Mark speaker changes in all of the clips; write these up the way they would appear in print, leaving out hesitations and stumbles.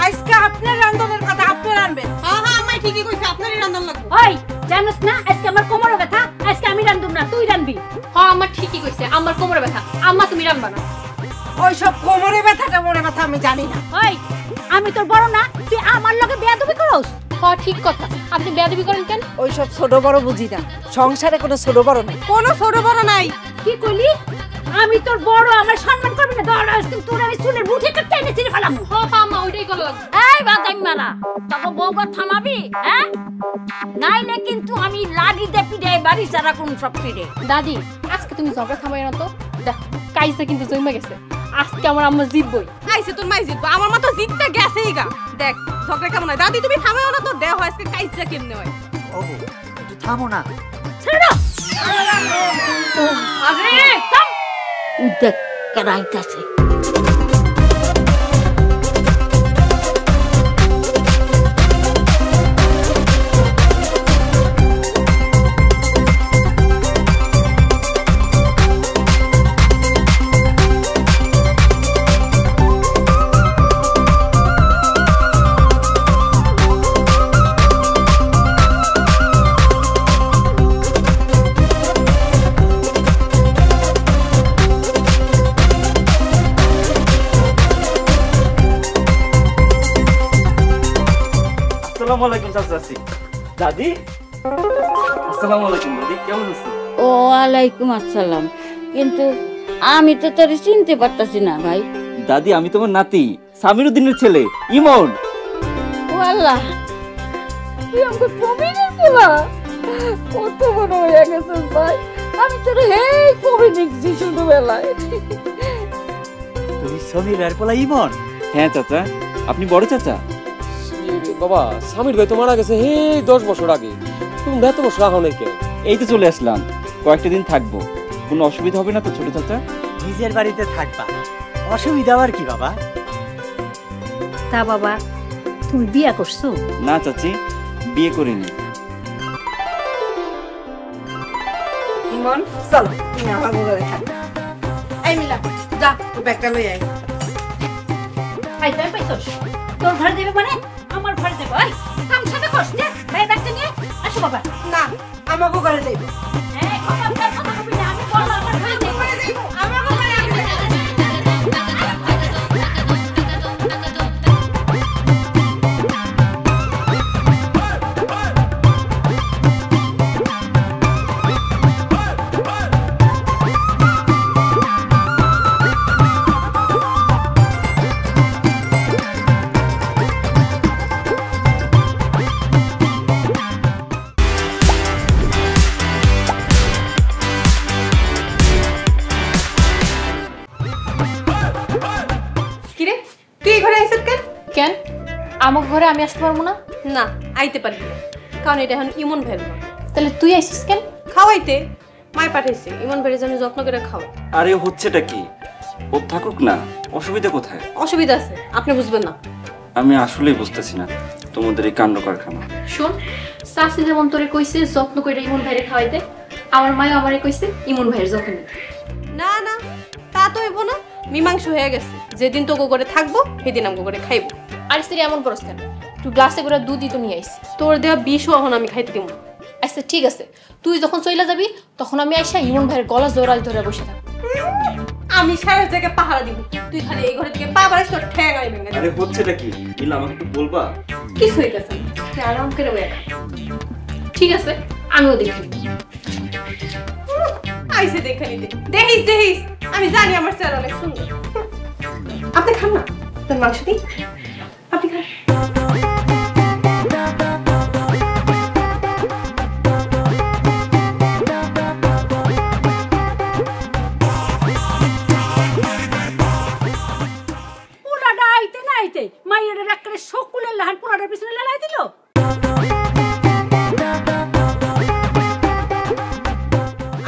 Speaker 1: আজকে আপনার রান্নার কথা আপনি রান্নবেন। হ্যাঁ হ্যাঁ আমি ঠিকই কইছি আপনারই রান্না লাগবে।
Speaker 2: ওই জানোস না আজকে আমার কোমরে ব্যথা, আজকে আমি রান্ধুম না তুই রান্ধবি।
Speaker 3: হ্যাঁ আমার ঠিকই কইছে আমার কোমরে ব্যথা, আম্মা তুমি রান্না না।
Speaker 1: ওই সব কোমরে ব্যথাটা মনে ব্যথা আমি জানি না।
Speaker 2: ওই আমি তোর বড় না, তুই আমার লগে বেয়াদবি করস?
Speaker 3: হ্যাঁ ঠিক কথা, আপনি বেয়াদবি করেন কেন?
Speaker 1: ওই সব ছোট বড় বুঝি না, সংসারে কোনো ছোট বড় নাই, কোনো ছোট বড় নাই।
Speaker 2: কি কইলি? আমি তোর বড়, আমার সম্মান করবি না? ধর আজকে তোর আমি চুলের মুঠি কাটতে এনে ছিঁড়ে ফেলাম।
Speaker 3: হ্যাঁ আম্মা ওইটাই করা লাগবে।
Speaker 2: এই বাদাম মারা তোকে বউবা থামাবি, হ্যাঁ? নাইলে কিন্তু আমি লাঠি দিয়ে পিঠে বাড়ি সারা কোন সব পিঠে।
Speaker 3: দাদি আজকে তুমি ঝগড়া থামাই না তো, দেখ কাইসা কিন্তু জমে গেছে, আজকে আমার আম্মা জিতবই।
Speaker 1: আইছে তোর মাই জিতবো, আমার মা তো জিততে গেছেই গা। দেখ ঝগড়া কেমন হয়, দাদি তুমি থামাও না তো, দেহ আজকে কাইসা কেমনে হয়।
Speaker 4: ওগো একটু থামো না।
Speaker 2: ছেড়ো আরে থাম, উদ্দেক কেরাইতাছে।
Speaker 5: আসসালামু আলাইকুম চাচি। দাদি আসসালামু আলাইকুম। দাদি কেমন আছো?
Speaker 6: ওয়ালাইকুম আসসালাম, কিন্তু আমি তো তোর চিনতে পারতাছি না ভাই।
Speaker 5: দাদি আমি তোমার নাতি সামিরউদ্দিনের ছেলে ইমন।
Speaker 6: ও আল্লাহ, তুই আমাকে কমিনের পোলা, কত বড় হয়ে গেছিস ভাই। আমি তোর হেই কবি দেখছি ছোটবেলায়।
Speaker 4: তুমি সমীরের পোলা ইমন?
Speaker 5: হ্যাঁ চাচা, আপনি বড় চাচা?
Speaker 7: বাবা স্বামীর ভাই তো মারা গেছে হে 10 বছর আগে, তুমি এত বছর আহো নাই কেন?
Speaker 5: এই তো চলে আসলাম, কয়েকটা দিন থাকবো। কোনো অসুবিধা হবে না তো ছোট চাচা?
Speaker 4: নিজের বাড়িতে থাকবা, অসুবিধা আর কি বাবা?
Speaker 2: তা বাবা তুমি বিয়া করছো?
Speaker 5: না চাচি, বিয়ে করিনি।
Speaker 1: ইমন চলো তুমি আমার ঘরে থাক। এই মিলা যা তোর ব্যাগটা লই আই।
Speaker 2: আই তুই পাইছস? তোর ঘর দেবে মানে আমার ঘর দেবে? ওই কাম সাথে করছ না, ভাই ব্যাগটা নিয়ে আসো বাবা।
Speaker 1: না আমাকে ঘরে যাইব।
Speaker 2: এই খবরদার কথা কবি না, আমি বললাম আমার ঘরে দেব।
Speaker 1: আমাকে ঘরে আসবে।
Speaker 3: কিরে তুই এই ঘরে আইছিস কেন? কেন আমার ঘরে আমি আসতে পারবো না?
Speaker 8: না আইতে পারবি না, কারণ এটা এখন ইমন ভাইয়ের ঘর।
Speaker 3: তাহলে তুই আইছিস কেন?
Speaker 8: খাওয়াইতে মাই পাঠাইছে, ইমন ভাইয়ের জন্য যত্ন করে খাওয়াই।
Speaker 5: আরে হচ্ছেটা কি? ও থাকুক না, অসুবিধা কোথায়?
Speaker 8: অসুবিধা আছে, আপনি বুঝবেন না।
Speaker 5: আমি আসলেই বুঝতেছি না তোমাদের এই কাণ্ড কারখানা।
Speaker 3: শোন, শাশি যেমন তোরে কইছে যত্ন করে ইমন ভাইরে খাওয়াইতে, আমার মাও আমারে কইছে ইমন ভাইয়ের যত্ন নিতে।
Speaker 8: না না তা তো হইব না, মীমাংস হয়ে গেছে। যেদিন তোকে করে থাকবো সেদিন আমাকে করে খাইবো।
Speaker 3: আর স্ত্রী এমন করস কেন? তুই গ্লাসে করে দুধই তো নিয়ে আইছি।
Speaker 8: তোর দেওয়া বিষও এখন আমি খাইতে দিব না।
Speaker 3: আচ্ছা ঠিক আছে, তুই যখন চইলা যাবি তখন আমি আইসা ইমন ভাইয়ের গলা জোড়াল ধরে বসে থাকবো।
Speaker 8: আমি সারা জায়গায় পাহারা দিব, তুই খালি এই ঘরে থেকে পা বাড়াইস, তোর ঠ্যাং আমি ভেঙে
Speaker 5: আরে হচ্ছেটা কি? ইলা আমাকে একটু বলবা?
Speaker 8: কিছু হইতেছে না, তুই আরাম করে বয়ে খা।
Speaker 3: ঠিক আছে আমিও দেখি।
Speaker 8: আইসে দেখে নিতে, দেখিস দেখিস, আমি জানি আমার চেহারা অনেক সুন্দর। আপনি খান না তোর মাংস দিই, আপনি খান।
Speaker 2: পুরাটা আইতে না আইতে মাইয়ের একটা শকুলের লাহান পুরাটার পিছনে লাই দিল।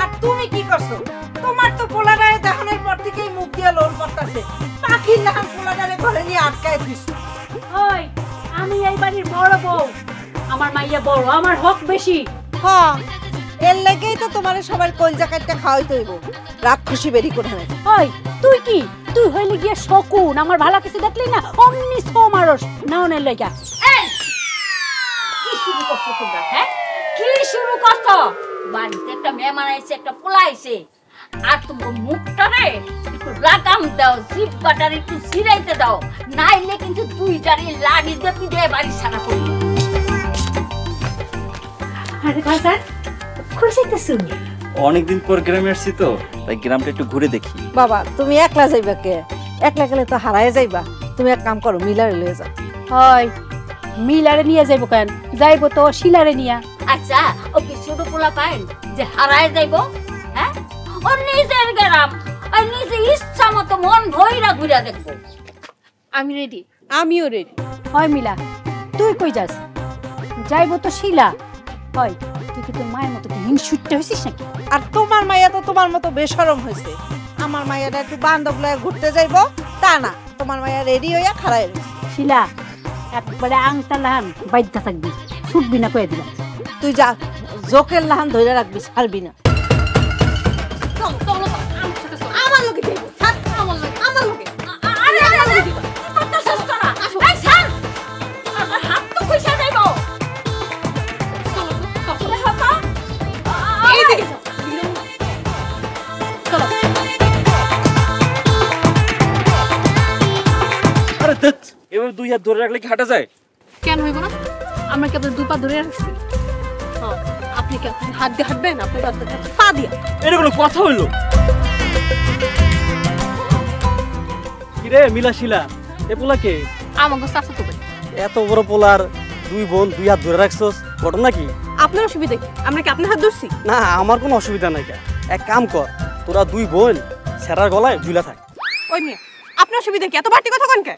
Speaker 1: আর তুমি কি করছো? তোমার তো পোলাডারে দেখানোর পর থেকেই মুখ দিয়ে লোল করতেছে, পাখির লাহান পোলাডারে ঘরে নিয়ে আটকায় দিছো।
Speaker 2: ওই আমি এই বাড়ির বড় বউ, আমার মাইয়া বড়, আমার হক বেশি।
Speaker 1: হ্যাঁ, এর লেগেই তো তোমার সবার কলজা কাটটা খাওয়াইতে হইব। রাক্ষসী বেরি করে না।
Speaker 2: ওই তুই কি, তুই হইলে গিয়া শকুন, আমার ভালো কিছু দেখলি না অমনি সো মারস নাওনের লাগা। এই কি শুরু করছো তোমরা? হ্যাঁ, কি শুরু করছো? বাড়িতে একটা মেহমান আইছে, একটা পোলা আইছে, আর তোমার মুখটা রে একটু লাগাম দাও, জিভ বাটার একটু ছিড়াইতে দাও, নাইলে কিন্তু দুই জারি লাড়ি দিয়ে পিঠে বাড়ি সারা করবো। আরে ভাষা খুশি তো শুনি।
Speaker 5: অনেকদিন পর গ্রামে আসছি তো, তাই গ্রামটা একটু ঘুরে দেখি।
Speaker 1: বাবা তুমি একলা যাইবা কে? একলা গেলে তো হারায় যাইবা। তুমি এক কাম করো, মিলারে লয়ে যাও।
Speaker 2: হয় মিলারে নিয়ে যাইবো কেন? যাইবো তো শিলারে নিয়া। আচ্ছা ও কি ছোট পোলা পাইন যে হারায় যাইবো? হ্যাঁ, ও নিজের গ্রাম, আর নিজে ইচ্ছা মতো মন ভইরা ঘুরা দেখবো।
Speaker 3: আমি রেডি।
Speaker 6: আমিও রেডি।
Speaker 2: হয় মিলা, তুই কই যাস? যাইবো তো শিলা। হয় তুই কি তোর মায়ের মতো কি হিংসুট্টা হইছিস নাকি?
Speaker 1: আর তোমার মাইয়া তো তোমার মতো বেশরম হয়েছে। আমার মাইয়াটা একটু বান্ধব লয়ে ঘুরতে যাইবো তা না, তোমার মাইয়া রেডি হইয়া খাড়াই রইছে।
Speaker 2: শিলা একবারে আংটা লাহান বাইদ্যা থাকবি, ছুটবি না কয়ে দিলাম।
Speaker 1: তুই যা, জোকের লাহান ধরে রাখবি, ছাড়বি না।
Speaker 8: আমার লোকে যাইবো। থাক, আমার লোকে, আমার লোকে।
Speaker 2: আরে আরে আরে কত সস্তা না। এই ছাড়, আমার হাত তো কইসা যাইবো। চলো হাতা
Speaker 8: এই দিকে যাও।
Speaker 2: চলো।
Speaker 5: আরে দত, এবার দুই হাত ধরে রাখলে কি হাঁটা যায়?
Speaker 3: কেন হইব না? আমরা কি আপনার দুই পা ধরে রাখছি?
Speaker 8: হ্যাঁ, আপনি কি হাত দিয়ে হাঁটবেন? আপনি পা দিয়া।
Speaker 5: এটা কোনো কথা হইলো?
Speaker 4: কিরে মিলা শিলা, এ পোলা কে?
Speaker 3: আমাকে চাচা তো ভাই।
Speaker 4: এত বড় পোলার দুই বোন দুই হাত ধরে রাখছস, ঘটনা কি?
Speaker 8: আপনার অসুবিধা কি? আমরা কি আপনার হাত ধরছি?
Speaker 4: না আমার কোনো অসুবিধা নাই। এক কাম কর, তোরা দুই বোন সেরার গলায় ঝুলা থাক।
Speaker 8: ওই মিয়া, আপনার অসুবিধা কি? এত বাড়তি কথা কোন কে?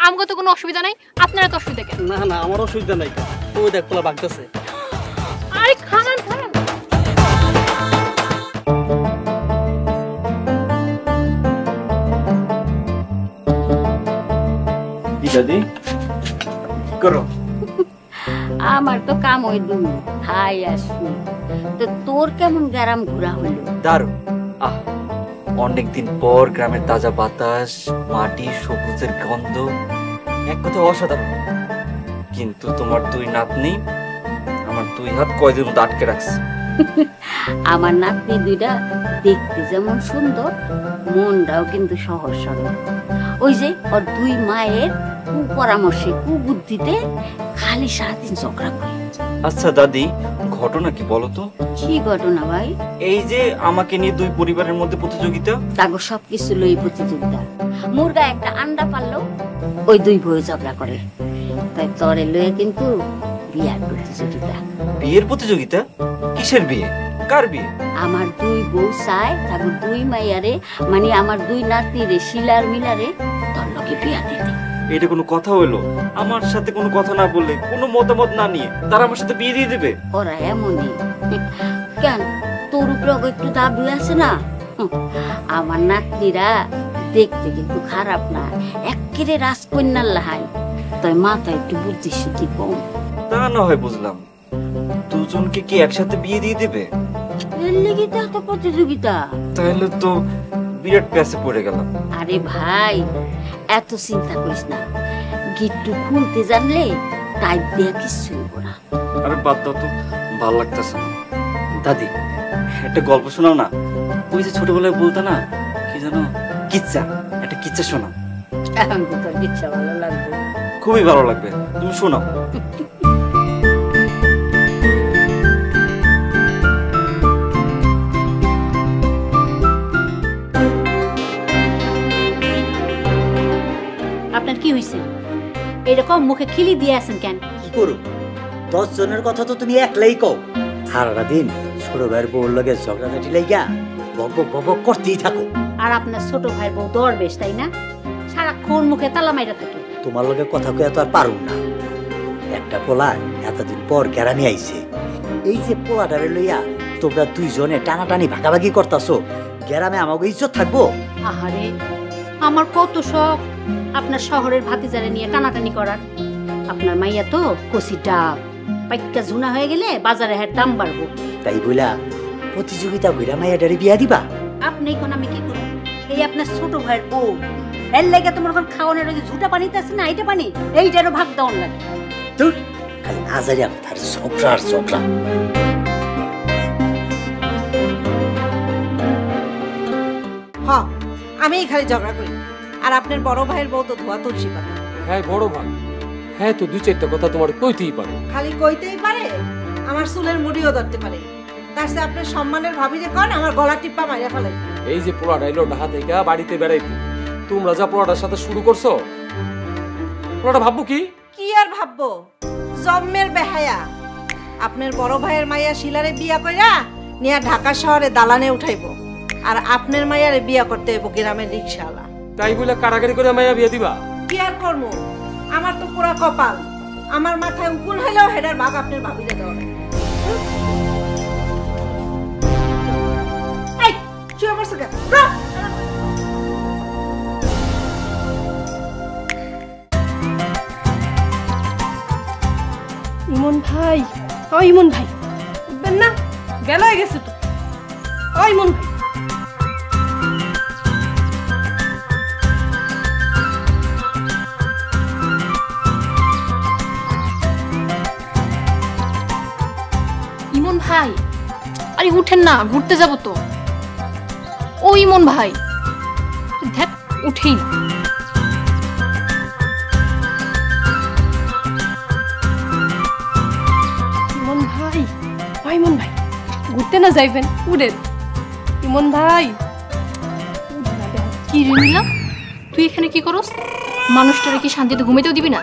Speaker 3: আমাকে তো কোনো অসুবিধা নাই, আপনারা তো অসুবিধা কেন?
Speaker 4: না না আমার অসুবিধা নাই। ওই দেখ পোলা বাগতেছে।
Speaker 3: আরে খানান খানান।
Speaker 5: কি দাদি করো?
Speaker 2: আমার তো কাম হই দুই খাই আসু। তো তোর কেমন গ্রাম ঘোরা হইলো?
Speaker 5: দারুণ। আহ, অনেকদিন পর গ্রামের তাজা বাতাস, মাটি, সবুজের গন্ধ, এক কথা অসাধারণ। কিন্তু তোমার দুই নাতনি আমার দুই হাত কয়দিন মতো আটকে রাখছে।
Speaker 2: আমার নাতনি দুইটা দেখতে যেমন সুন্দর, মনটাও কিন্তু সহজ সরল। ওই যে ওর দুই মায়ের কুপরামর্শে, কুবুদ্ধিতে খালি সারাদিন ঝগড়া করে।
Speaker 5: আচ্ছা দাদি, ঘটনা কি বলো তো?
Speaker 2: কি ঘটনা ভাই?
Speaker 5: এই যে আমাকে নিয়ে দুই পরিবারের মধ্যে প্রতিযোগিতা।
Speaker 2: তাগো সবকিছু লই প্রতিযোগিতা। মুরগা একটা আন্ডা পারলো, ওই দুই বই ঝগড়া করে। তাই তরে লয়ে কিন্তু বিয়ার প্রতিযোগিতা।
Speaker 5: বিয়ের প্রতিযোগিতা? কিসের বিয়ে? কার বিয়ে?
Speaker 2: আমার দুই বউ চায় তাগো দুই মাইয়ারে, মানে আমার দুই নাতিরে শিলার মিলারে তোর লগে বিয়া দিতে।
Speaker 5: এটা কোনো কথা হইলো? আমার সাথে কোনো কথা না বললে, কোনো মতামত না নিয়ে তারা আমার সাথে বিয়ে দিয়ে দেবে?
Speaker 2: ওরা এমনই। কেন তোর উপরে একটু দাবি আছে না? আমার নাতনিরা দেখতে কিন্তু খারাপ না, একেবারে রাজকন্যার লাহাই। তাই মাথায় একটু বুদ্ধি শুদ্ধি কম।
Speaker 5: তা না হয় বুঝলাম, দুজনকে কি একসাথে বিয়ে দিয়ে দেবে?
Speaker 2: এর লেগে তো এত প্রতিযোগিতা।
Speaker 5: তাহলে তো বিরাট প্যাসে পড়ে গেলাম।
Speaker 2: আরে ভাই এত চিন্তা করিস না, গিট্টু খুলতে জানলে টাইপ দেয়া কিছু হইব না।
Speaker 5: আরে বাদ দাও তো, ভালো লাগতেছে না। দাদি একটা গল্প শোনাও না। ওই যে ছোটবেলায় বলতো না, কি জানো, কিচ্ছা, একটা কিচ্ছা শোনাও।
Speaker 2: এখন তো তোর ইচ্ছা ভালো লাগবে।
Speaker 5: খুবই ভালো লাগবে, তুমি শোনাও।
Speaker 2: আপনার কি হয়েছে? এরকম মুখে খিলি দিয়ে আছেন কেন?
Speaker 4: কি করো? 10 জনের কথা তো তুমি একলাই কও। সারাটা দিন ছোট ভাইয়ের বউর লগে ঝগড়াঝাটি লাইগা বক বক বক করতেই থাকো।
Speaker 2: আর আপনার ছোট ভাই বউ দরবেশ, তাই না? সারাক্ষণ মুখে তালা মাইরা থাকে।
Speaker 4: তোমার লগে কথা কয়ে তো আর পারুম না। একটা পোলা এতদিন পর গ্রামে আইছে, এই যে পোলাটারে লইয়া তোমরা দুইজনে টানাটানি ভাগাভাগি করতাছো, গ্রামে আমাকে ইজ্জত থাকবো?
Speaker 2: আহারে আমার কত শখ আপনার শহরের ভাতিজারে নিয়ে টানাটানি করার। আপনার মাইয়া তো কচি ডাব, পাইকা ঝুনা হয়ে গেলে বাজারে হ্যাঁ দাম বাড়বো।
Speaker 4: তাই বইলা প্রতিযোগিতা কইরা মাইয়াটারে বিয়া দিবা?
Speaker 2: আপনি কোন আমি কি করব? এই আপনার ছোট ভাইয়ের বউ, এর লাগে তোমার কোন খাওয়ানোর ওই যে ঝুটা পানিতে আছে না, এইটা পানি, এইটারও ভাগ দেওয়ার লাগে।
Speaker 4: তুই খালি আজারিয়া কথার ঝগড়া আর ঝগড়া।
Speaker 1: হ, আমিই খালি ঝগড়া করি, আর আপনার বড় ভাইয়ের বউ তো ধোয়া তুলসী পাতা।
Speaker 7: হ্যাঁ বড় ভাই, হ্যাঁ তো দুই চারটা কথা তোমার কইতেই পারে।
Speaker 1: খালি কইতেই পারে, আমার চুলের মুড়িও ধরতে পারে। তার সাথে আপনার সম্মানের ভাবি যে কন আমার গলা টিপ্পা মাইরা ফেলে।
Speaker 7: এই যে পোড়াটা এলো ঢাকা থেকে বাড়িতে বেড়াইতে, তোমরা যা পোড়াটার সাথে শুরু করছো, পোড়াটা ভাববো কি?
Speaker 1: কি আর ভাববো, জম্মের বেহায়া। আপনার বড় ভাইয়ের মাইয়া শিলারে বিয়া কইরা নিয়ে ঢাকা শহরে দালানে উঠাইবো, আর আপনার মাইয়ারে বিয়া করতে হইব গ্রামের রিক্সাওয়ালা।
Speaker 7: তাই বলে কারাগারি করে মাইয়া বিয়া দিবা?
Speaker 1: কি আর করবো, আমার তো পুরা কপাল। আমার মাথায় উকুল হইলেও হেডার ভাগ আপনার ভাবিলে দেওয়া। এই শুয়ে পড়ছো কেন?
Speaker 8: ইমন ভাই, ও ইমন ভাই, উঠবেন না? বেলা হয়ে গেছে তো। ও ইমন ভাই,
Speaker 3: ইমন ভাই, আরে উঠেন না, ঘুরতে যাব তো। ও ইমন ভাই, ধ্যাত উঠেই না।
Speaker 8: ইমন ভাই, ও ইমন ভাই, ঘুরতে না যাইবেন? উঠেন ইমন ভাই।
Speaker 3: কি রে নীলা, তুই এখানে কি করস? মানুষটারে কি শান্তিতে ঘুমাইতেও দিবি না?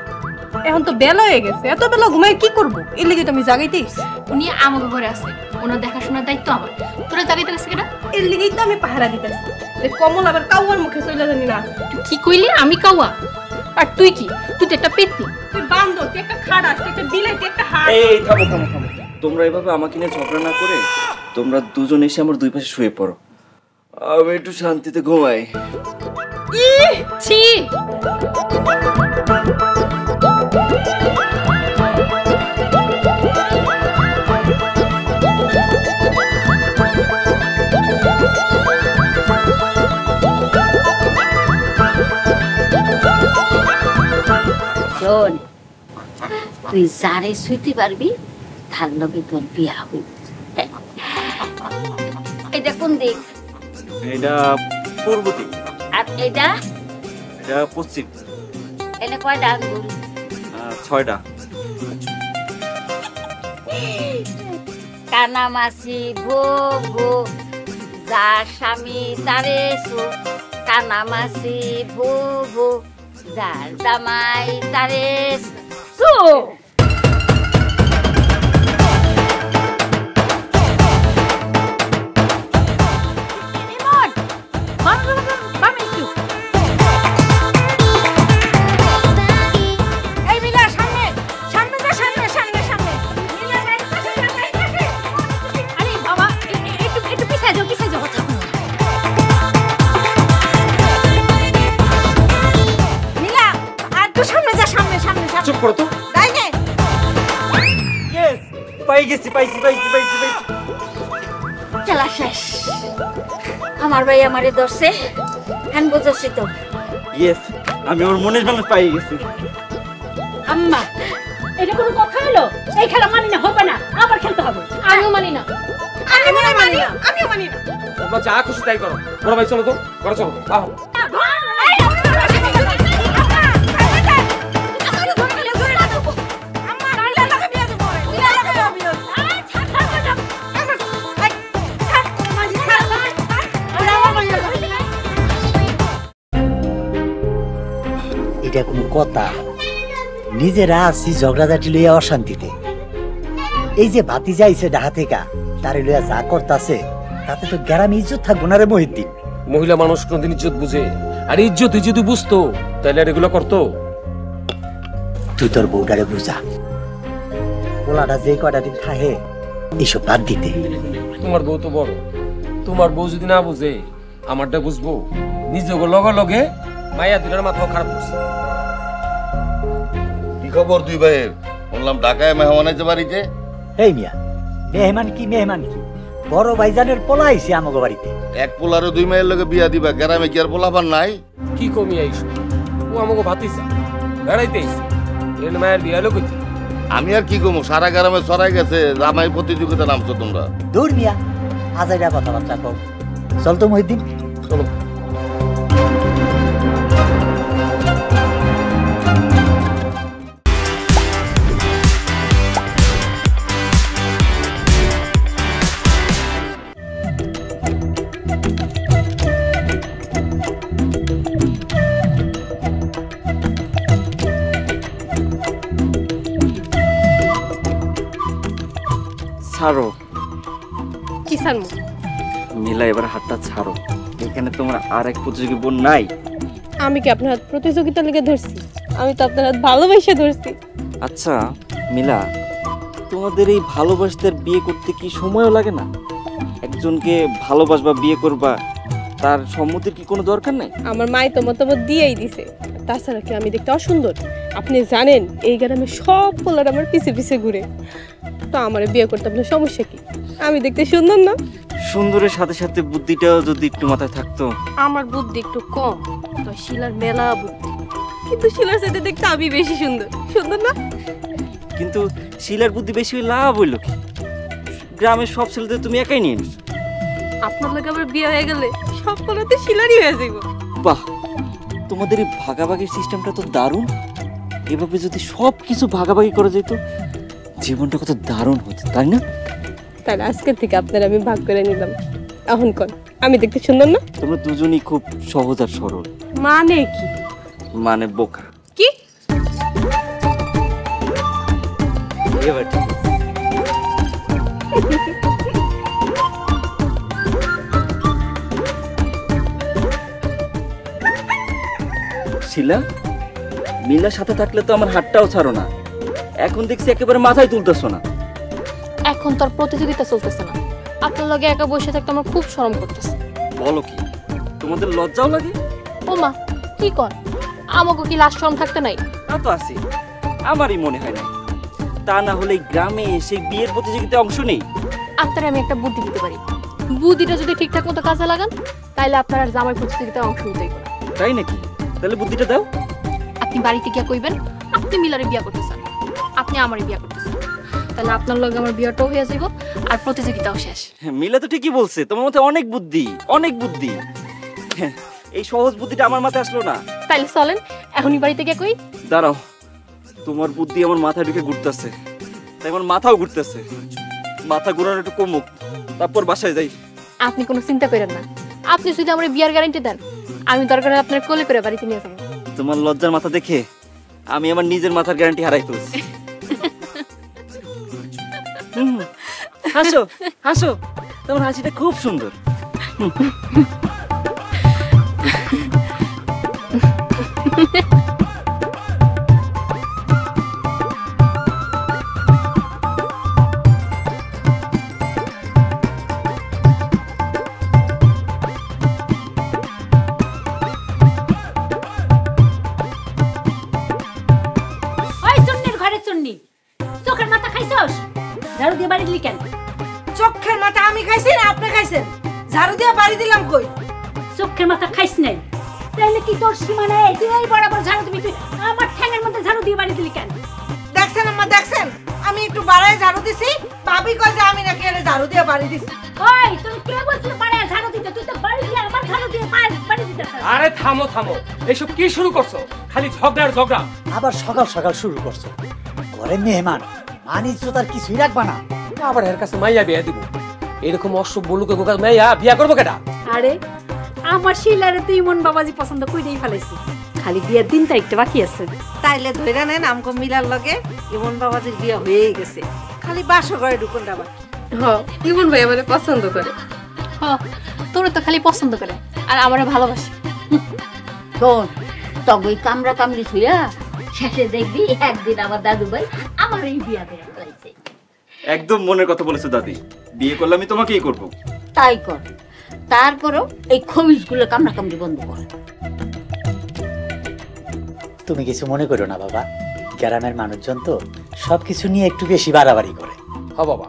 Speaker 8: এখন তো বেলা হয়ে গেছে, এত বেলা ঘুমাই কি করবো? এর লেগে তো আমি জাগাইতেই।
Speaker 3: উনি আমাকে ঘরে আছে, ওনার দেখাশোনার দায়িত্ব আমার। তোরা জাগাইতে গেছে কেনা?
Speaker 8: এর লেগেই তো আমি পাহারা দিতেছি। কমল আবার কাউয়ার মুখে চলে জানি না।
Speaker 3: তুই কি কইলি? আমি কাওয়া? আর তুই কি? তুই তো একটা পেতনি।
Speaker 8: তুই বান্দর, তুই একটা খাড়াস, তুই একটা বিলাই, তুই একটা হাড়।
Speaker 5: এই থামো থামো থামো, তোমরা এভাবে আমাকে নিয়ে ঝগড়া না করে তোমরা দুজন এসে আমার দুই পাশে শুয়ে পড়ো, আমি একটু শান্তিতে ঘুমাই।
Speaker 3: ছি,
Speaker 2: শোন, তুই যারে শুইতে পারবি তার লগে তোর বিয়া হইব। এটা কোন দিক?
Speaker 5: এটা পূর্ব দিক।
Speaker 2: আর এটা?
Speaker 5: এটা পশ্চিম।
Speaker 2: এনে কয়টা আঙ্গুল?
Speaker 5: 6টা।
Speaker 2: কানামাছি ভো ভো, যার স্বামী তারে সো। কানামাছি ভো ভো, যার জামাই তারে সো।
Speaker 7: চুপ করো তো।
Speaker 5: ইয়েস, পাইছি পাইছি পাইছি পাইছি পাইছি।
Speaker 2: খেলা শেষ। আমার ভাই আমারে ধরছে, হ্যান বুঝছি তো।
Speaker 5: ইয়েস, আমি ওর মনের মানুষ পাই গেছি।
Speaker 2: আম্মা, এটা কোনো কথা হলো? এই খেলা মানি না, হবে না, আবার খেলতে হবে।
Speaker 3: আমিও মানি না।
Speaker 8: আমিও মানি না, আমিও মানি না।
Speaker 7: তোমরা যা খুশি তাই করো। বড় ভাই চলো তো, ঘরে চলো। আহ,
Speaker 4: এটা কোনো কথা? নিজেরা আছি ঝগড়াঝাটি লইয়া অশান্তিতে, এই যে ভাতি যাইছে ঢাকা থেকে তারে লইয়া যা করতাছে তাতে তো গ্রামে ইজ্জত থাকবো না রে মহিউদ্দিন।
Speaker 7: মহিলা মানুষ কোনদিন ইজ্জত বুঝে? আর ইজ্জত যদি বুঝতো তাহলে আর এগুলো করতো?
Speaker 4: তুই তোর বউটারে বুঝা, পোলাটা যে কয়টা দিন থাকে এইসব বাদ দিতে।
Speaker 7: তোমার বউ তো বড়, তোমার বউ যদি না বুঝে আমারটা বুঝবো। নিজে লগে লগে মাইয়া দুটার মাথাও খারাপ করছে।
Speaker 9: কি খবর দুই ভাইয়ের? বললাম ঢাকায় মেহমান আছে বাড়িতে।
Speaker 4: এই মিয়া, মেহমান কি বড় ভাইজানের পোলা আইছে আমাগো বাড়িতে।
Speaker 9: এক পোলারে দুই মায়ের লগে বিয়া দিবা, গ্রামে কি আর পোলাপান নাই?
Speaker 7: কি কমি আইসো? ও আমাকে ভাতিসা বেড়াইতে আইছে, এর মায়ের বিয়া হলো কইতে।
Speaker 9: আমি আর কি কমু, সারা গ্রামে ছড়াই গেছে জামাই প্রতিযোগিতা নামছো তোমরা।
Speaker 4: দূর মিয়া, আজাইরা কথাবার্তা কও। চল তো মহিউদ্দিন,
Speaker 7: চলো।
Speaker 5: ছাড়ো
Speaker 8: কি সারমু?
Speaker 5: মিলা, এবার হাতটা ছাড়ো। এখানে তোমার আর এক প্রতিযোগী বোন নাই।
Speaker 8: আমি কি আপনার হাত প্রতিযোগিতা লেগে ধরছি? আমি তো আপনার হাত ভালোবাসে ধরছি।
Speaker 5: আচ্ছা মিলা, তোমাদের এই ভালোবাসতে বিয়ে করতে কি সময়ও লাগে না? একজনকে ভালোবাসবা, বিয়ে করবা, তার সম্মতির কি কোনো দরকার নাই?
Speaker 8: আমার মাই তো মতামত দিয়েই দিছে। তাছাড়া কি আমি দেখতে অসুন্দর? আপনি জানেন এই গ্রামে সব পোলার আমার পিছে পিছে ঘুরে। তো আমার বিয়ে করতে আপনার সমস্যা কি? আমি দেখতে সুন্দর না?
Speaker 5: সুন্দরের সাথে সাথে বুদ্ধিটাও যদি একটু মাথায় থাকতো।
Speaker 8: আমার বুদ্ধি একটু কম, তো শিলার মেলা বুদ্ধি। কিন্তু শিলার সাথে দেখতে আমি বেশি সুন্দর, সুন্দর না?
Speaker 5: কিন্তু শিলার বুদ্ধি বেশি হয়ে লাভ হইল কি? গ্রামের সব ছেলেদের তুমি একাই নিয়ে নিস।
Speaker 8: আপনার লোক আবার বিয়ে হয়ে গেলে সব পোলাতে শিলারই হয়ে যাইব।
Speaker 5: বাহ, তোমাদের এই ভাগাভাগির সিস্টেমটা তো দারুণ। এভাবে যদি সব কিছু ভাগাভাগি করা যেত, জীবনটা কত দারুণ হতো, তাই না?
Speaker 8: তাহলে আজকের থেকে আপনার আমি ভাগ করে নিলাম। এখন কোন আমি দেখতে সুন্দর না?
Speaker 5: তোমরা দুজনই খুব সহজ আর সরল।
Speaker 8: মানে কি?
Speaker 5: মানে বোকা।
Speaker 8: কি?
Speaker 5: এবার ঠিক আছে। শিলা, মিলার সাথে থাকলে তো আমার হাতটাও ছাড়ো না। এখন দেখছি একেবারে মাথায় তুলতেছো না।
Speaker 3: এখন তো আর প্রতিযোগিতা চলতেছে না। আপনার লগে একা বসে থাকতে আমার খুব শরম করতেছে।
Speaker 5: বলো কি, তোমাদের লজ্জাও লাগে?
Speaker 3: ও মা, কি কর? আমাকে কি লাজ শরম থাকতে নাই?
Speaker 5: তা তো আছে, আমারই মনে হয় না। তা না হলে গ্রামে এসে বিয়ের প্রতিযোগিতায় অংশ নেই।
Speaker 3: আপনারা আমি একটা বুদ্ধি দিতে পারি। বুদ্ধিটা যদি ঠিকঠাক মতো কাজে লাগান, তাহলে আপনার আর জামাই প্রতিযোগিতায় অংশ নিতেই পারেন।
Speaker 5: তাই নাকি? তাহলে বুদ্ধিটা দাও।
Speaker 3: আপনি বাড়িতে গিয়া কইবেন আপনি মিলারে বিয়া করতেছেন, আপনি আমারে বিয়া করতেছেন। তাহলে আপনার লগে আমার বিয়াটাও হয়ে যাইব আর প্রতিযোগিতাও শেষ।
Speaker 5: মিলা তো ঠিকই বলছে, তোমার মাথায় অনেক বুদ্ধি, অনেক বুদ্ধি। এই সহজ বুদ্ধিটা আমার মাথায় আসলো না।
Speaker 3: তাইলে চলেন এখনই বাড়িতে গিয়া কই।
Speaker 5: দাঁড়াও, তোমার বুদ্ধি আমার মাথায় ঢুকে ঘুরতেছে, তাই আমার মাথাও ঘুরতেছে। মাথা ঘুরানো একটু কমুক, তারপর বাসায় যাই।
Speaker 3: আপনি কোনো চিন্তা করেন না। আপনি যদি আমার বিয়ার গ্যারান্টি দেন, আমি দরকার হলে আপনার কোলে করে বাড়িতে নিয়ে যাবো।
Speaker 5: তোমার লজ্জার মাথা দেখে আমি আমার নিজের মাথার গ্যারান্টি হারাই ফেলছি। হাসো হাসো, তোমার হাসিটা খুব সুন্দর।
Speaker 2: চোখের মাথা খাইছস? ঝাড়ু দিয়ে বাড়ি দিলি কেন?
Speaker 1: চোখের মাথা আমি খাইছি না আপনি খাইছেন? ঝাড়ু দিয়ে বাড়ি দিলাম কই?
Speaker 2: চোখের মাথা খাইছ নাই? তাইলে কি তোর সীমা নাই? তুই এই বরাবর ঝাড়ু দিবি, তুই আমার ঠ্যাঙের মধ্যে ঝাড়ু দিয়ে বাড়ি দিলি কেন?
Speaker 1: দেখছেন আম্মা, দেখছেন আমি একটু বাড়ায় ঝাড়ু দিছি, ভাবি কয় যে আমি নাকি এর ঝাড়ু দিয়ে বাড়ি দিছি।
Speaker 2: ওই তুই কে বলছিস বাড়ায় ঝাড়ু দিতে? তুই তো বাড়ি দিয়ে আমার ঝাড়ু দিয়ে বাড়ি দিতেছ।
Speaker 7: আরে থামো থামো, এসব কি শুরু করছো? খালি ঝগড়া আর ঝগড়া।
Speaker 4: আবার সকাল সকাল শুরু করছো। ঘরে মেহমান, মানিস তো তার কিছুই রাখবা না।
Speaker 7: আবার এর কাছে মাইয়া বিয়া দিব? এরকম অসভ্য লোকের কাছে মাইয়া বিয়া করবো কেডা?
Speaker 2: আরে আমার শিলারে তুই ইমন বাবাজি পছন্দ কইরেই ফেলাইছিস, খালি বিয়ের দিন তারিখটা বাকি আছে।
Speaker 1: তাইলে ধইরা নেন আমগো মিলার লগে ইমন বাবাজির বিয়ে হয়েই গেছে, খালি বাসর ঘরে ঢুকুন বাবা।
Speaker 8: হ্যাঁ, ইমন ভাই আমারে পছন্দ করে।
Speaker 3: হ্যাঁ, তোরে তো খালি পছন্দ করে আর আমারে ভালোবাসে।
Speaker 6: শোন, তবে কামরা কামড়ি ছুঁয়া শেষে দেখবি একদিন আমার দাদু ভাই আমার এই বিয়া দেয়া হয়েছে।
Speaker 5: একদম মনের কথা বলেছো দাদি, বিয়ে করলে আমি তোমাকেই করব।
Speaker 6: তাই কর, তারপরও এই খমিসগুলো কামড়া কামড়ি বন্ধ কর।
Speaker 4: তুমি কিছু মনে করো না বাবা, গ্রামের মানুষজন তো সবকিছু নিয়ে একটু বেশি বাড়াবাড়ি করে।
Speaker 7: হ্যাঁ বাবা,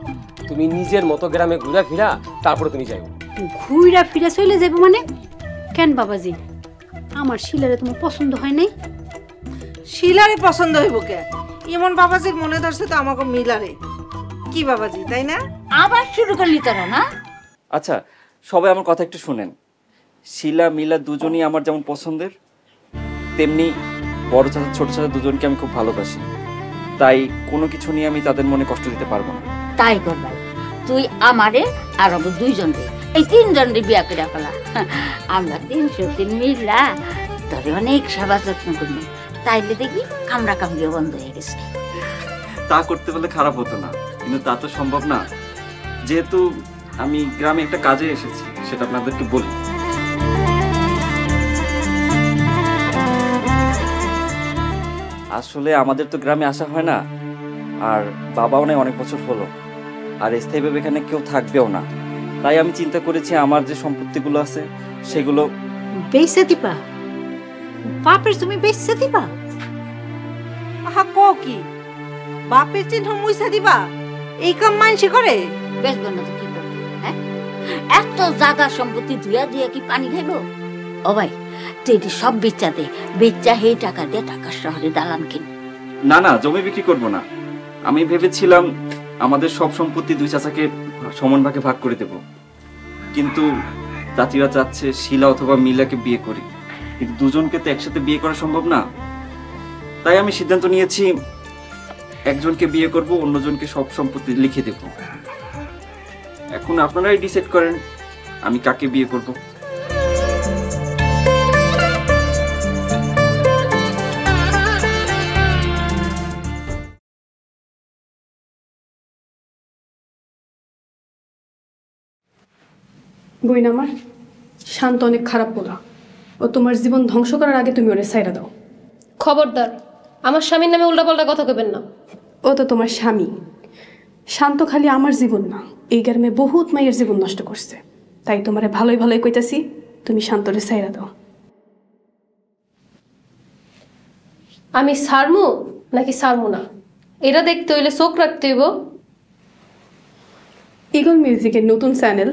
Speaker 7: তুমি নিজের মতো গ্রামে ঘুরা ফিরা তারপরে তুমি যাইও।
Speaker 2: ঘুরা ফিরা চলে যাবো মানে? কেন বাবাজি, আমার শিলারে তোমার পছন্দ হয় নাই?
Speaker 1: শিলারে পছন্দ হইব কে? ইমন বাবাজির মনে ধরছে তো আমাকে মিলারে। কি বাবাজি, তাই না?
Speaker 6: আবার শুরু করলি তোরা না?
Speaker 5: আচ্ছা সবাই আমার কথা একটু শুনেন। শিলা মিলা দুজনই আমার যেমন পছন্দের, তেমনি বড় চাচা ছোট চাচা দুজনকে আমি খুব ভালোবাসি। তাই কোনো কিছু নিয়ে আমি তাদের মনে কষ্ট দিতে পারবো না।
Speaker 6: তাই করবা, তুই আমারে আর আমার দুইজনকে, এই তিনজনকে বিয়া করে ফেলা। আমরা 303 মিলা তোরে অনেক সেবা যত্ন করবো, তাইলে দেখি কামড়া কামড়িও বন্ধ হয়ে গেছে।
Speaker 5: তা করতে বলে খারাপ হতো না, কিন্তু তা তো সম্ভব না। যেহেতু আমি গ্রামে একটা কাজে এসেছি, সেটা আপনাদেরকে বলি। আসলে আমাদের তো গ্রামে আসা হয় না, আর বাবাও নাই অনেক বছর হলো, আর স্থায়ীভাবে এখানে কেউ থাকবেও না। তাই আমি চিন্তা করেছি আমার যে সম্পত্তিগুলো আছে সেগুলো
Speaker 2: বেচে দিবা? বাপের তুমি বেচে দিবা?
Speaker 1: আহা কও কি, বাপের চিহ্ন মুইসা দিবা? এই কাম মানসি করে?
Speaker 6: বেচবো না তো কি করবো? হ্যাঁ, এত জায়গা সম্পত্তি ধুয়া ধুয়া কি পানি খাইব? ও ভাই, তুই সব বেচা দে, বেচা হে টাকা দিয়ে ঢাকা শহরে দালান কিন।
Speaker 5: না না, জমি বিক্রি করব না। আমি ভেবেছিলাম আমাদের সব সম্পত্তি দুই চাচাকে সমান ভাগে ভাগ করে দেব, কিন্তু চাচিরা চাচ্ছে শিলা অথবা মিলাকে বিয়ে করি, কিন্তু দুজনকে তো একসাথে বিয়ে করা সম্ভব না। তাই আমি সিদ্ধান্ত নিয়েছি একজনকে বিয়ে করব, অন্যজনকে সব সম্পত্তি লিখে দেব। এখন আপনারাই ডিসাইড করেন আমি কাকে বিয়ে করব।
Speaker 8: বইন আমার শান্ত অনেক খারাপ বলা, ও তোমার জীবন ধ্বংস করার আগে তুমি ওরে সাইরা দাও।
Speaker 10: খবরদার, আমার স্বামীর নামে উল্টাপাল্টা কথা কইবেন না।
Speaker 8: ও তো তোমার স্বামী। শান্ত খালি আমার জীবন না, এই গ্রামে বহুত মায়ের জীবন নষ্ট করছে। তাই তোমারে ভালোই ভালোই কইতাছি, তুমি শান্তরে সাইরা দাও।
Speaker 10: আমি সারমু নাকি সারমু না, এরা দেখতে হইলে চোখ রাখতে হইব।
Speaker 8: ইগল মিউজিকের নতুন চ্যানেল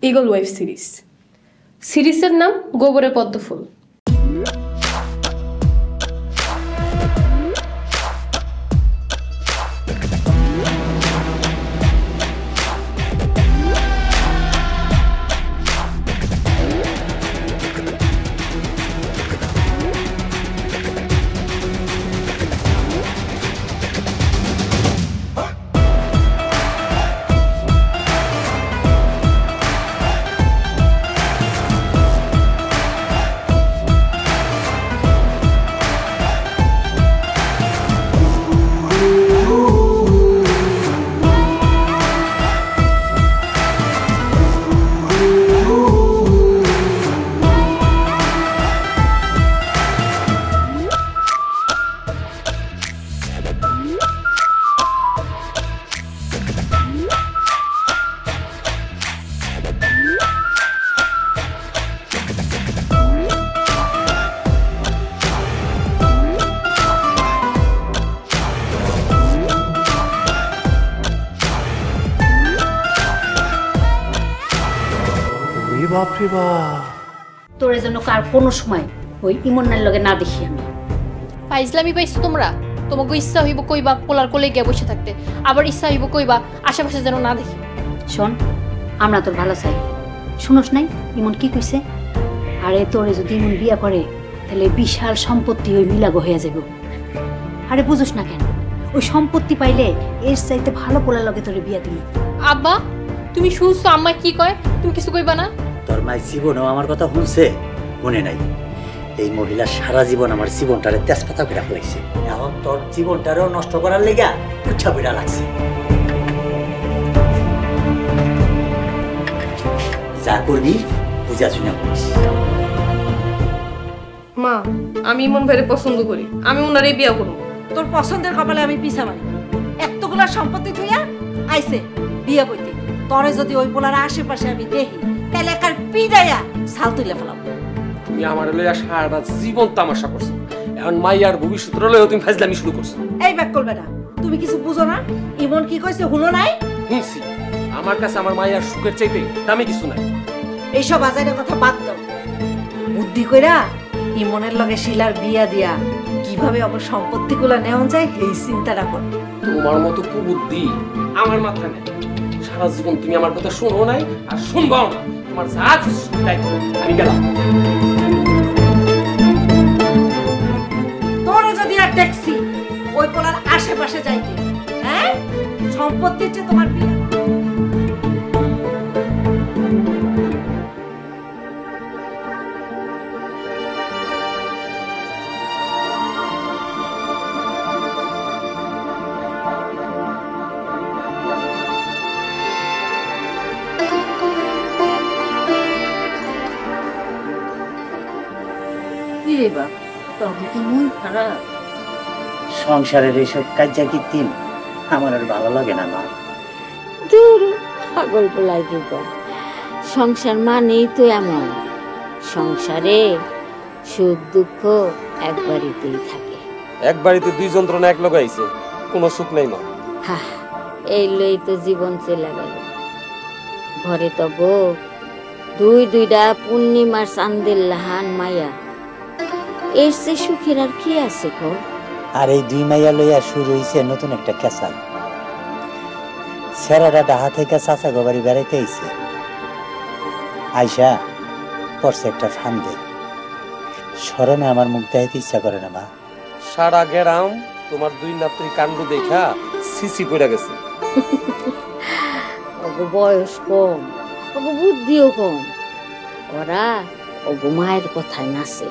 Speaker 8: ইগল ওয়েব সিরিজ।
Speaker 10: সিরিজের নাম গোবরে পদ্মফুল।
Speaker 2: তোর জন্য কার কোনো সময় ওই ইমনের লগে না দেখি আমি।
Speaker 10: ফাইজলামি পাইছো তোমরা? তোমাকে ইচ্ছা হইব কইবা পোলার কোলে গিয়ে বসে থাকতে, আবার ইচ্ছা হইব কইবা আশেপাশে যেন না দেখি।
Speaker 2: শোন, আমরা তোর ভালো চাই। শুনোস নাই ইমন কি কইছে? আরে তোরে যদি ইমন বিয়া করে তাহলে বিশাল সম্পত্তি ওই মিলাগো হয়ে যাব। আরে বুঝোস না কেন? ওই সম্পত্তি পাইলে এর চাইতে ভালো পোলার লগে তোরে বিয়া দিবি।
Speaker 10: আব্বা, তুমি শুনছো আম্মা কি কয়? তুমি কিছু কইবা না?
Speaker 4: তোর মায়ের জীবনও আমার কথা শুনছে, মনে নাই? এই মহিলা সারা জীবন আমার জীবনটারে তেজপাতা করে ফেলেছে, এখন তোর জীবনটারেও নষ্ট করার লেগা উঠা বিড়া লাগছে। যা করবি বুঝা শুনে করিস।
Speaker 8: মা, আমি ইমন ভাইরে পছন্দ করি, আমি ওনারে বিয়া করব।
Speaker 1: তোর পছন্দের কপালে আমি পিছা মারি। এতগুলা সম্পত্তি থইয়া আইছে বিয়া বইতে, তরে যদি ওই পোলার আশেপাশে আমি দেখি তাহলে একার পিড়াইয়া ছাল তুলে ফেলাম।
Speaker 7: তুমি আমার লইয়া সারাটা জীবন তামাশা করছো, এখন মাইয়ার ভবিষ্যৎ রলেও তুমি ফাজলামি শুরু করছো।
Speaker 1: এই ব্যাক করবে না, তুমি কিছু বুঝো না? ইমন কি কইছে হুনো নাই?
Speaker 7: শুনছি, আমার কাছে আমার মাইয়ার সুখের চাইতে দামি কিছু নাই।
Speaker 1: এইসব আজাইরা কথা বাদ দাও। বুদ্ধি কইরা ইমনের লগে শিলার বিয়া দিয়া কিভাবে আমার সম্পত্তিগুলো নেওয়া যায় এই চিন্তাটা কর।
Speaker 7: তোমার মতো কুবুদ্ধি আমার মাথায় নেই। সারা জীবন তুমি আমার কথা শুনো নাই আর শুনবাও না। তোমার যা খুশি তাই করো, আমি গেলাম।
Speaker 1: তোরে যদি আর ট্যাক্সি ওই পোলার আশেপাশে যাইতে, হ্যাঁ সম্পত্তির চেয়ে তোমার বিয়া।
Speaker 4: সংসারের এইসব কাজা কীর্তিম আমার আর ভালো লাগে না মা।
Speaker 6: দূর পাগল বলাই দিব। সংসার মানেই তো এমন, সংসারে সুখ দুঃখ এক বাড়িতেই থাকে।
Speaker 7: এক বাড়িতে দুই যন্ত্রণা এক লগাইছে, কোনো সুখ নাই মা।
Speaker 6: হ্যাঁ, এই লই তো জীবন চলে গেল। ঘরে তো বউ দুইটা পূর্ণিমার চান্দের লাহান মায়া, এর চেয়ে সুখের আর কি আছে গো?
Speaker 4: আর এই দুই মাইয়া লইয়া শুরু হইছে নতুন একটা কেসাল। সেরাটা ডাহা থেকে চাচা গোবাড়ি বেড়াইতে আইছে, আইসা পড়ছে একটা ফান্দে। শরমে আমার মুখ দেখাইতে ইচ্ছা করে না মা।
Speaker 7: সারা গেরাম তোমার দুই নাত্রী কাণ্ড দেখা সিসি পড়ে গেছে।
Speaker 6: ওগো বয়স কম, ওগো বুদ্ধিও কম, ওরা ওগো মায়ের কথায় নাচে।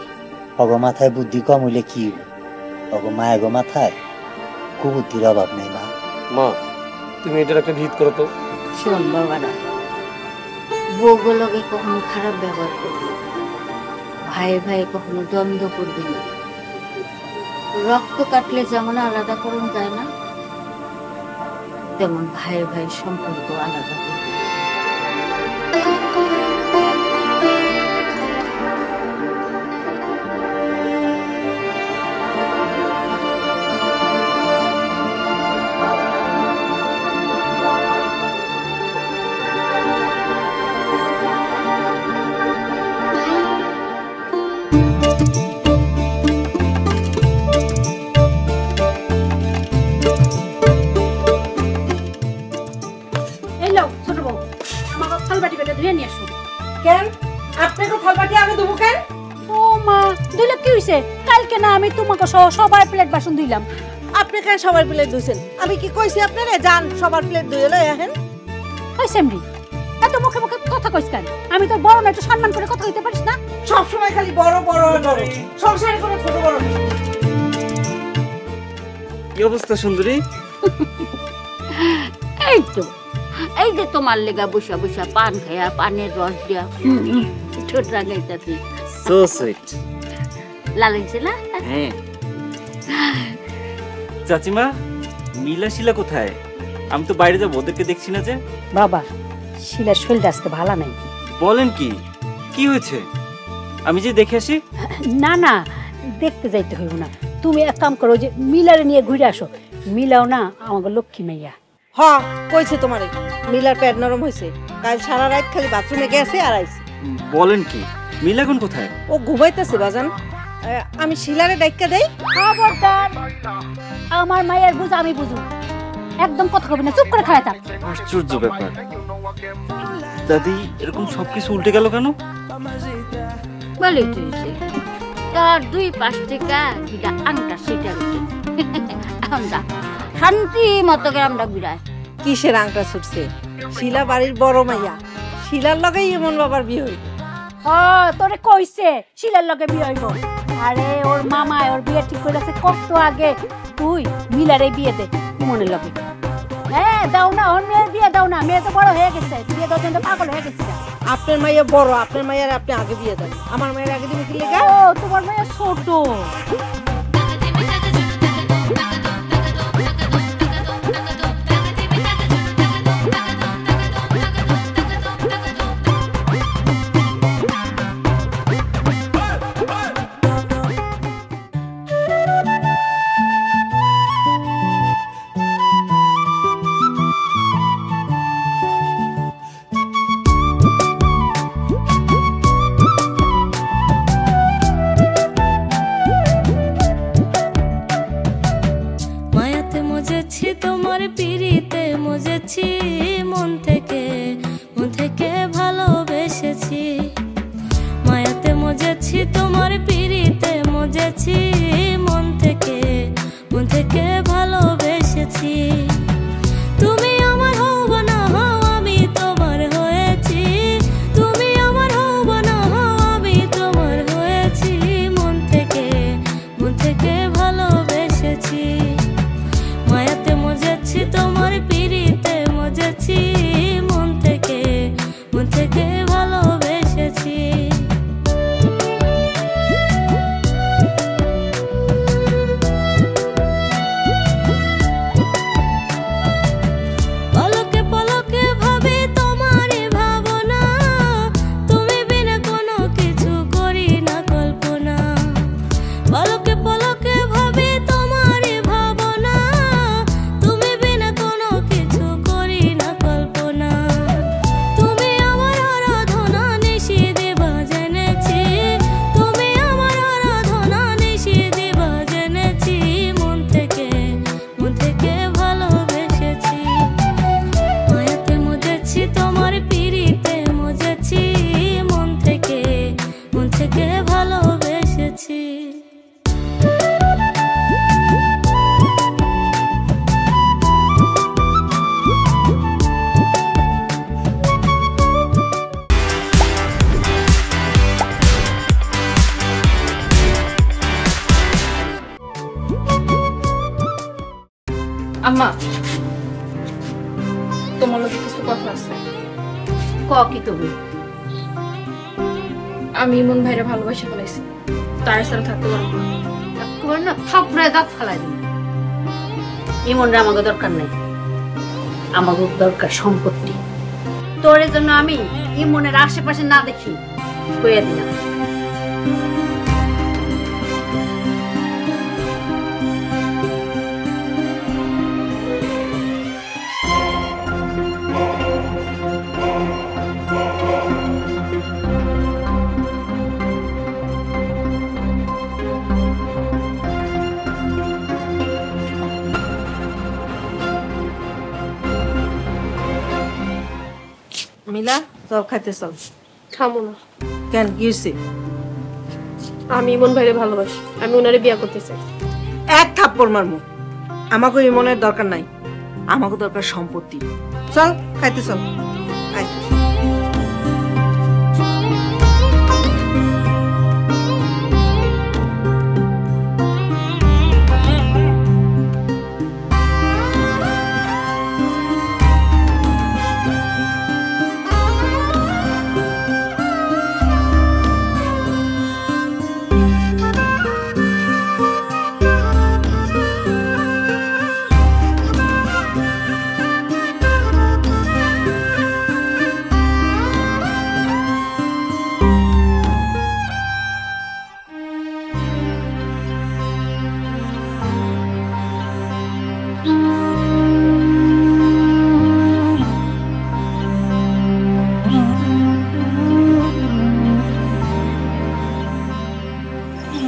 Speaker 4: অগো মাথায় বুদ্ধি কম হইলে কি অগো মায় গো মাথায় কুবুদ্ধির অভাব নেই মা।
Speaker 7: মা তুমি এটার একটা ভিত করো তো।
Speaker 6: শোন বাবারা, বউগুলোকে কখনো খারাপ ব্যবহার করবি, ভাই ভাই কখনো দ্বন্দ্ব করবি না। রক্ত কাটলে যেমন আলাদা করুন যায় না, তেমন ভাই ভাই সম্পর্ক আলাদা করবি।
Speaker 1: কেন আপনাকে থালবাটি আগে দেবো কেন?
Speaker 2: ও মা, দিলে কি হইছে? কালকে না আমি তোমাকে সবার প্লেট বাসন দিলাম।
Speaker 1: আপনি কেন সবার প্লেট ধুইছেন? আমি কি কইছি আপনারে যান সবার প্লেট ধুয়ে লই আহেন?
Speaker 2: ওই সেমরি, এত মুখে মুখে কথা কইছ কেন? আমি তোর বড় না, একটু সম্মান করে কথা কইতে পারিস না?
Speaker 1: সব সময় খালি বড় বড় বড়, সংসারে কোনো ছোট বড় নেই।
Speaker 5: কি অবস্থা সুন্দরী?
Speaker 6: এই তো, এই যে তোমার লেগা বসা বসা পান খায়া পানের রস দিয়া ঠোঁট রাগাইতাছি।
Speaker 5: So sweet.
Speaker 6: লাগছে না?
Speaker 5: হ্যাঁ। চাচিমা, মিলা শিলা কোথায়? আমি তো বাইরে যাবো, ওদেরকে দেখছি না যে।
Speaker 2: বাবা, শিলার শরীরটা আজকে ভালো নাই।
Speaker 5: বলেন কি? কি হয়েছে? আমি যে দেখে আসি।
Speaker 2: না না, দেখতে যাইতে হইব না। তুমি এক কাম করো, যে মিলারে নিয়ে ঘুরে আসো। মিলাও না আমাকে লক্ষ্মী মাইয়া।
Speaker 1: হ্যাঁ কইছে তোমারে, মিলার পেট নরম হইছে। কাল সারা রাত খালি বাথরুমে গেছে আর আইছে।
Speaker 5: বলেন কি? মিলা কোন কোথায়?
Speaker 1: ও ঘুমাইতেছে বাজান। আমি শিলারে ডাইক্কা দেই।
Speaker 2: খবরদার, আমার মায়ের বুঝ আমি বুঝু। একদম কথা কবি না, চুপ করে খায় থাক।
Speaker 5: আশ্চর্য ব্যাপার। দাদি, এরকম সবকিছু উল্টে গেল কেন?
Speaker 6: বলে তুইছে তার 2-5 টাকা কিটা আংটা সেটা আমরা শান্তি মতো আমরা ঘুরাই।
Speaker 1: কিসের আংটা ছুটছে? শিলা বাড়ির বড় মাইয়া, শিলার লগেই এমন বাবার বিয়ে হইল।
Speaker 2: তোরে কইছে শিলার লগে বিয়ে হইব। আরে ওর মামায় ওর বিয়ে ঠিক করেছে কত আগে। তুই মিলারে বিয়ে দে মনে লগে। হ্যাঁ দাও না, ওর মেয়ের বিয়ে দাও না। মেয়ে তো বড় হয়ে গেছে, বিয়ে দেওয়ার জন্য পাগল হয়ে গেছে।
Speaker 1: আপনার মাইয়া বড়, আপনার মাইয়ার আপনি আগে বিয়ে দেন। আমার মায়ের আগে দিন কি লেগা?
Speaker 2: ও তোমার মাইয়া ছোট।
Speaker 11: মজেছি তোমার পিড়িতে মজেছি মন থেকে ভালোবেসেছি মায়াতে মজেছি তোমার পিড়িতে মজেছি মন থেকে ভালোবেসেছি তুমি আমার হও না হও আমি তোমার হয়েছি তুমি আমার হও না হও আমি তোমার হয়েছি মন থেকে ভালোবেসেছি মায়াতে মজেছি তোমার পিড়িতে মজেছি মন থেকে ভালোবেসেছি পলকে পলকে ভাবি তোমারই ভাবনা তুমি বিনা কোনো কিছু করি না কল্পনা পলকে পলকে ভাবি তোমারই ভাবনা তুমি বিনা কোনো কিছু করি না কল্পনা তুমি আমার আরাধনা নিশি দিবা জেনেছি তুমি আমার আরাধনা নিশি দিবা জেনেছি মন থেকে ভালোবেসেছি মায়াতে মজেছি তোমার পিড়িতে মজেছি মন থেকে ভালোবেসেছি
Speaker 10: আম্মা তোমার লোক কিছু কথা আছে
Speaker 6: ক কি তুমি
Speaker 10: আমি ইমন ভাইরে ভালোবাসা ফেলাইছি তার সাথে থাকতে পারবো না
Speaker 6: তোমার না থাপড়ে দাঁত ফেলাই দিন ইমনরা আমাকে দরকার নেই আমাকে দরকার সম্পত্তি তোর জন্য আমি ইমনের আশেপাশে না দেখি কইয়া দিলাম
Speaker 1: মিলা চল খাইতে চল।
Speaker 8: খামো না,
Speaker 1: কেন কি হয়েছে?
Speaker 8: আমি ইমন ভাইরে ভালোবাসি, আমি ওনারে বিয়া করতে চাই।
Speaker 1: এক থাপ্পড় মারমু। আমাকে ইমনের দরকার নাই, আমাকে দরকার সম্পত্তি। চল খাইতে চল। আয়।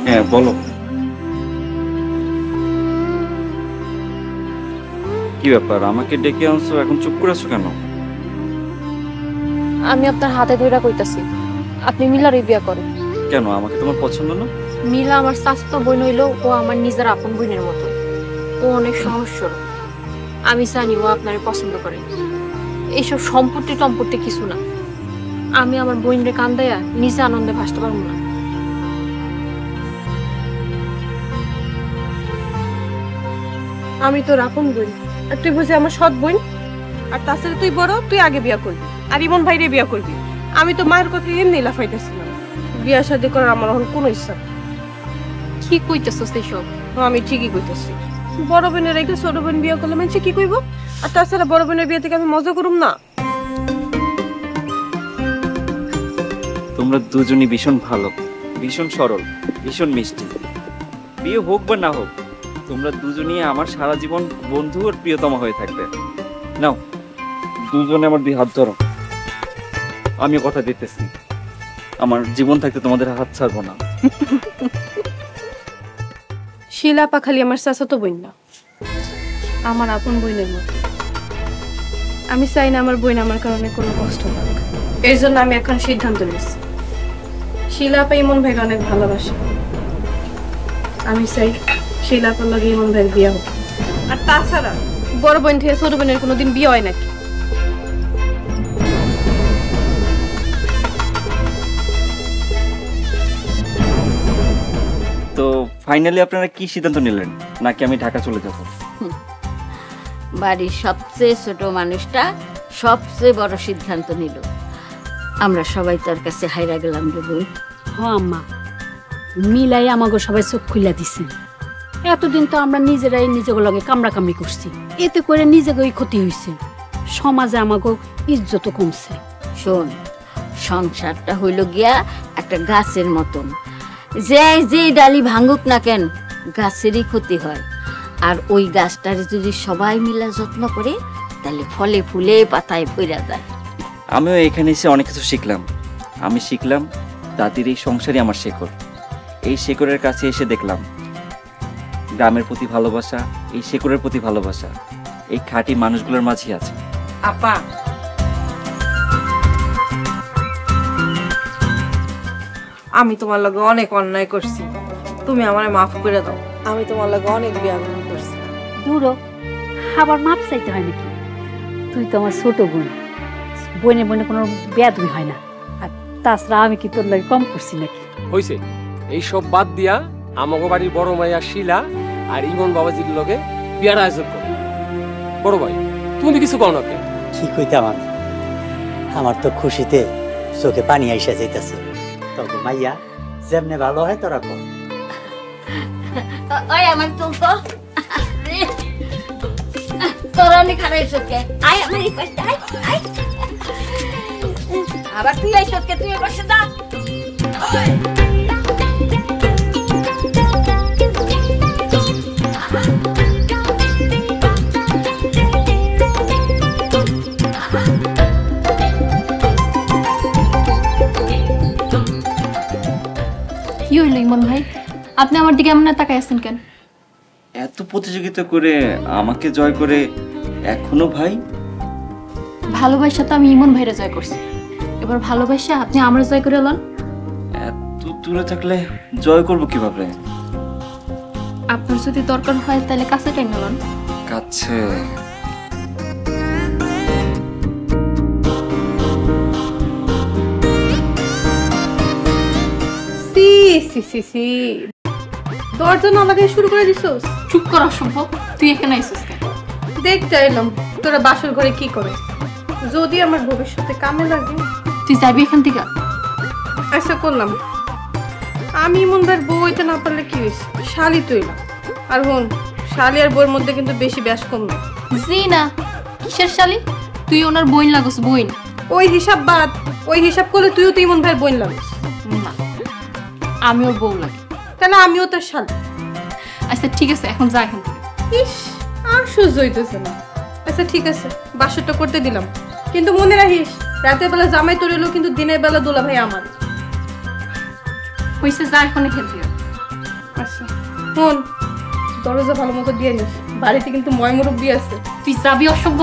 Speaker 5: হ্যাঁ বলো, কি ব্যাপার? আমাকে ডেকে আনছো, এখন চুপ করে আছো কেন?
Speaker 10: আমি আপনার হাতে ধরে কইতাছি, আপনি মিলার বিয়া করেন।
Speaker 5: কেন, আমাকে তোমার পছন্দ না?
Speaker 10: মিলা আমার চাচাতো বোন হইলো, ও আমার নিজের আপন বোনের মতো। ও অনেক সহজ সরল, আমি জানি ও আপনারে পছন্দ করে। এইসব সম্পত্তি টম্পত্তি কিছু না, আমি আমার বোনরে কান্দাইয়া নিজে আনন্দে ভাসতে পারবো না।
Speaker 8: আমি তোর আপন বোন, আর তুই বুঝি আমার সৎ বোন। আর তাছাড়া তুই বড়, তুই আগে বিয়া করবি, আর ইমন ভাইরে বিয়া করবি। আমি তো মায়ের কথা এমনি লাফাইতেছিলাম, বিয়া শাদী করার আমার এখন কোনো ইচ্ছা।
Speaker 10: কি কইতেছস এইসব?
Speaker 8: আমি ঠিকই কইতেছি। বড় বোনের রেখে ছোট বোন বিয়া করলে মানুষ কি কইব? আর তাছাড়া বড় বোনের বিয়ে থেকে আমি মজা করুম না?
Speaker 5: তোমরা দুজনই ভীষণ ভালো, ভীষণ সরল, ভীষণ মিষ্টি। বিয়ে হোক বা না হোক, তোমরা দুজনই আমার সারা জীবন বন্ধু আর প্রিয়তমা হয়ে থাকবে। নাও, দুজনে আমার দুই হাত ধরো। আমিও কথা দিতেছি, আমার জীবন থাকতে তোমাদের হাত ছাড়বো না।
Speaker 8: শিলা পা খালি আমার চাচাতো বোন না, আমার আপন বোনের মতো। আমি চাই না আমার বোন আমার কারণে কোনো কষ্ট পাক। এর জন্য আমি এখন সিদ্ধান্ত নিয়েছি, শিলা আপা ইমন ভাইকে অনেক ভালোবাসে। আমি চাই শিলা আপার লগে ইমন ভাইয়ের বিয়ে হোক। আর তাছাড়া বড় বোন থেকে ছোট বোনের কোনোদিন বিয়ে হয় নাকি?
Speaker 5: তো ফাইনালি আপনারা কি সিদ্ধান্ত নিলেন, নাকি আমি ঢাকা চলে যাব?
Speaker 6: বাড়ির সবচেয়ে ছোট মানুষটা সবচেয়ে বড় সিদ্ধান্ত নিল। আমরা সবাই তার কাছে হাইরা গেলাম রে বোন।
Speaker 2: হ আম্মা, মিলাই আমাকে সবাই চোখ খুলে দিছে। এতদিন তো আমরা নিজেরাই নিজেকে লগে কামড়াকামড়ি করছি, এতে করে নিজেকেই ক্ষতি হয়েছে, সমাজে আমাকে ইজ্জত কমছে।
Speaker 6: শোন, সংসারটা হইল গিয়া একটা গাছের মতন, যে ডালি ভাঙুক না কেন গাছেরই ক্ষতি হয়। আর ওই গাছটার যদি সবাই মিলে যত্ন করে তাহলে ফলে ফুলে পাতায় ভইরা যায়।
Speaker 5: আমিও এখানে এসে অনেক কিছু শিখলাম। আমি শিখলাম দাদির এই সংসারই আমার শেকড়। এই শেকড়ের কাছে এসে দেখলাম গ্রামের প্রতি ভালোবাসা, এই শেকড়ের প্রতি ভালোবাসা এই খাঁটি মানুষগুলোর মাঝেই আছে।
Speaker 1: আপা, আমি তোমার লগে অনেক অন্যায় করছি, তুমি আমারে মাফ করে দাও। আমি তোমার লগে অনেক বিয়াদবি করছি।
Speaker 2: দূর আবার মাপ চাইতে হয় নাকি? তুই তো আমার ছোট বোন, বোনে বোনে কোনো বেয়াদবি হয় না। আর তাছাড়া আমি কি তোর লাগে কম করছি নাকি?
Speaker 7: হইছে, এইসব বাদ দিয়া আমাগো বাড়ির বড় মাইয়া শিলা আর ইমন বাবাজির লগে বিয়ার আয়োজন করো। বড় ভাই, তুমি কিছু কও না কেন?
Speaker 4: কি কইতাম আমি, আমার তো খুশিতে চোখে পানি আইসা যাইতেছে। তবে মাইয়া যেমনে ভালো হয় তোরা কর।
Speaker 6: ওই আমার চলতো তোরা অনেক খারাইছ কে? আয় আমার এই পাশে আয়, আয়। আবার তুই আইছ কে? তুই পাশে যা।
Speaker 3: কি হইল ইমন ভাই, আপনি আমার দিকে এমন তাকাই আছেন কেন?
Speaker 5: এত প্রতিযোগিতা করে আমাকে জয় করে এখনো ভাই?
Speaker 3: ভালোবাসা তো আমি ইমন ভাইরে জয় করছি, এবার ভালোবাসা আপনি আমার জয় করে লন।
Speaker 5: এত দূরে থাকলে জয় করব কিভাবে?
Speaker 3: আপনার যদি দরকার হয় তাহলে কাছে টেনে লন।
Speaker 5: কাছে?
Speaker 8: সি সি সি সি, দরজা না লাগাই শুরু করে দিছস?
Speaker 3: চুপ কর অসভ্য, তুই এখানে আইছিস কেন?
Speaker 8: দেখতে এলাম তোরা বাসর ঘরে কি করে, যদি আমার ভবিষ্যতে কামে লাগে।
Speaker 3: তুই যাবি এখান থেকে?
Speaker 8: আচ্ছা করলাম, আমি ইমন ভাইয়ের বউ হইতে না পারলে কি হয়েছে, শালি তৈলাম। আর হন, শালি আর বউয়ের মধ্যে কিন্তু বেশি ব্যাস কম না।
Speaker 3: জি না, কিসের শালি? তুই ওনার বইন লাগস, বইন।
Speaker 8: ওই হিসাব বাদ, ওই হিসাব করলে তুইও তো ইমন ভাইয়ের বইন লাগিস।
Speaker 3: না, আমি ওর বউ লাগি।
Speaker 8: তাহলে আমিও তোর শালি।
Speaker 3: আচ্ছা ঠিক আছে, এখন যা এখান থেকে।
Speaker 8: ইস, আর সহ্য হইতেছে না। আচ্ছা ঠিক আছে, বাসরটা করতে দিলাম, কিন্তু মনে রাখিস রাতের বেলা জামাই তোর এলো, কিন্তু দিনের বেলা দোলা ভাই আমার।
Speaker 3: হইছে, যা এখন এখান থেকে।
Speaker 8: আচ্ছা শোন, দরজা ভালো মতো দিয়ে নিস, বাড়িতে কিন্তু ময় মুরব্বি আছে।
Speaker 3: তুই যাবি অসভ্য।